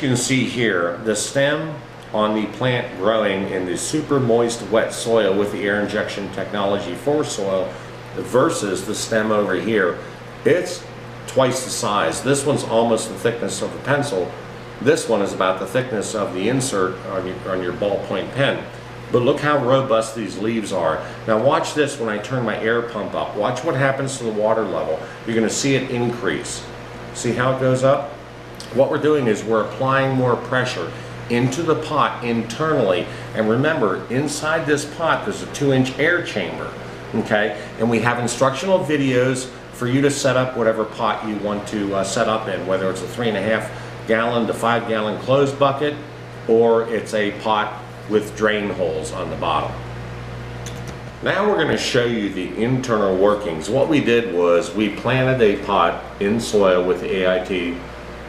you can see here, the stem on the plant growing in the super moist wet soil with the air injection technology for soil versus the stem over here, it's twice the size. This one's almost the thickness of a pencil. This one is about the thickness of the insert on your ballpoint pen. But look how robust these leaves are. Now watch this when I turn my air pump up. Watch what happens to the water level. You're going to see it increase. See how it goes up? What we're doing is we're applying more pressure into the pot internally. And remember, inside this pot there's a 2-inch air chamber. Okay? And we have instructional videos for you to set up whatever pot you want to set up in, whether it's a 3.5 gallon to 5 gallon closed bucket, or it's a pot with drain holes on the bottom. Now we're going to show you the internal workings. What we did was we planted a pot in soil with the AIT.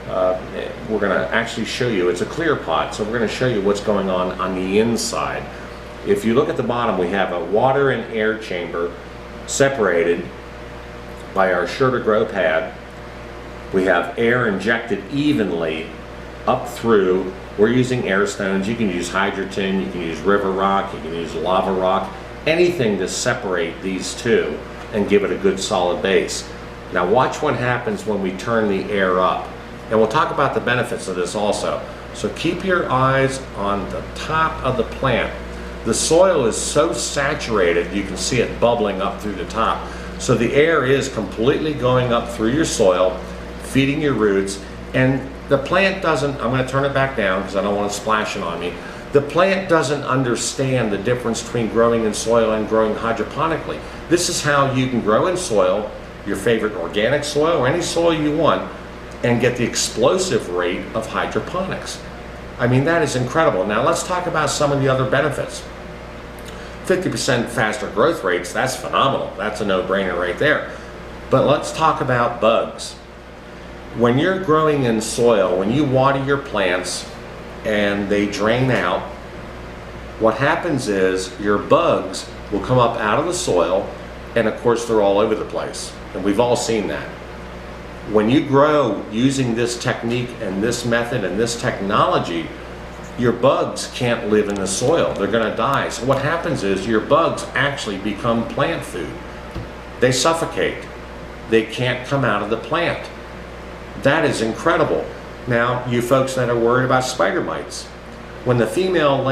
We're going to actually show you, it's a clear pot, so we're going to show you what's going on the inside. If you look at the bottom, we have a water and air chamber separated by our Sure to Grow pad. We have air injected evenly up through. We're using air stones. You can use hydrogen, you can use river rock, you can use lava rock, anything to separate these two and give it a good solid base. Now watch what happens when we turn the air up. And we'll talk about the benefits of this also. So keep your eyes on the top of the plant. The soil is so saturated, you can see it bubbling up through the top. So the air is completely going up through your soil, feeding your roots, and the plant doesn't, I'm going to turn it back down because I don't want it splashing on me. The plant doesn't understand the difference between growing in soil and growing hydroponically. This is how you can grow in soil, your favorite organic soil or any soil you want, and get the explosive rate of hydroponics. I mean, that is incredible. Now let's talk about some of the other benefits. 50% faster growth rates, that's phenomenal. That's a no-brainer right there. But let's talk about bugs. When you're growing in soil, when you water your plants and they drain out, what happens is your bugs will come up out of the soil, and of course they're all over the place. And we've all seen that. When you grow using this technique and this method and this technology, your bugs can't live in the soil. They're going to die. So what happens is your bugs actually become plant food. They suffocate. They can't come out of the plant. That is incredible. Now, you folks that are worried about spider mites, when the female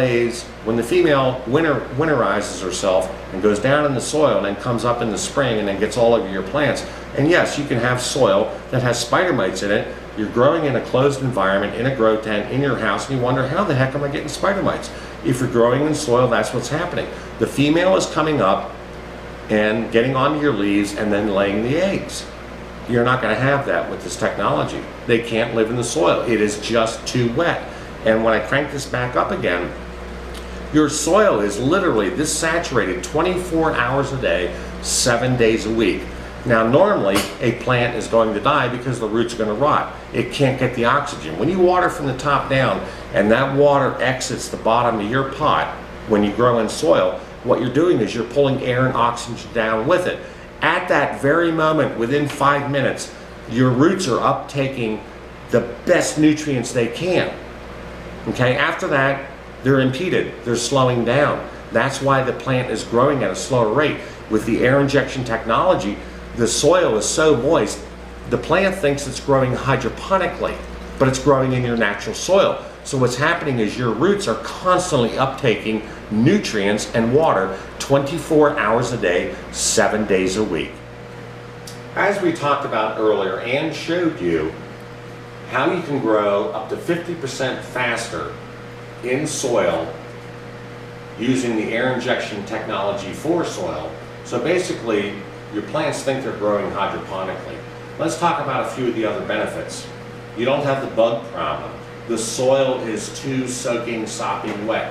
winterizes herself and goes down in the soil and then comes up in the spring and then gets all over your plants, and yes, you can have soil that has spider mites in it. You're growing in a closed environment, in a grow tent, in your house, and you wonder, how the heck am I getting spider mites? If you're growing in soil, that's what's happening. The female is coming up and getting onto your leaves and then laying the eggs. You're not going to have that with this technology. They can't live in the soil. It is just too wet. And when I crank this back up again, your soil is literally this saturated 24 hours a day, 7 days a week. Now normally a plant is going to die because the roots are going to rot. It can't get the oxygen. When you water from the top down and that water exits the bottom of your pot when you grow in soil, what you're doing is you're pulling air and oxygen down with it. At that very moment, within 5 minutes, your roots are uptaking the best nutrients they can. Okay, after that, they're impeded, they're slowing down. That's why the plant is growing at a slower rate. With the air injection technology, the soil is so moist, the plant thinks it's growing hydroponically, but it's growing in your natural soil. So what's happening is your roots are constantly uptaking nutrients and water 24 hours a day, 7 days a week. As we talked about earlier and showed you how you can grow up to 50% faster in soil using the air injection technology for soil. So basically, your plants think they're growing hydroponically. Let's talk about a few of the other benefits. You don't have the bug problem. The soil is too soaking, sopping wet.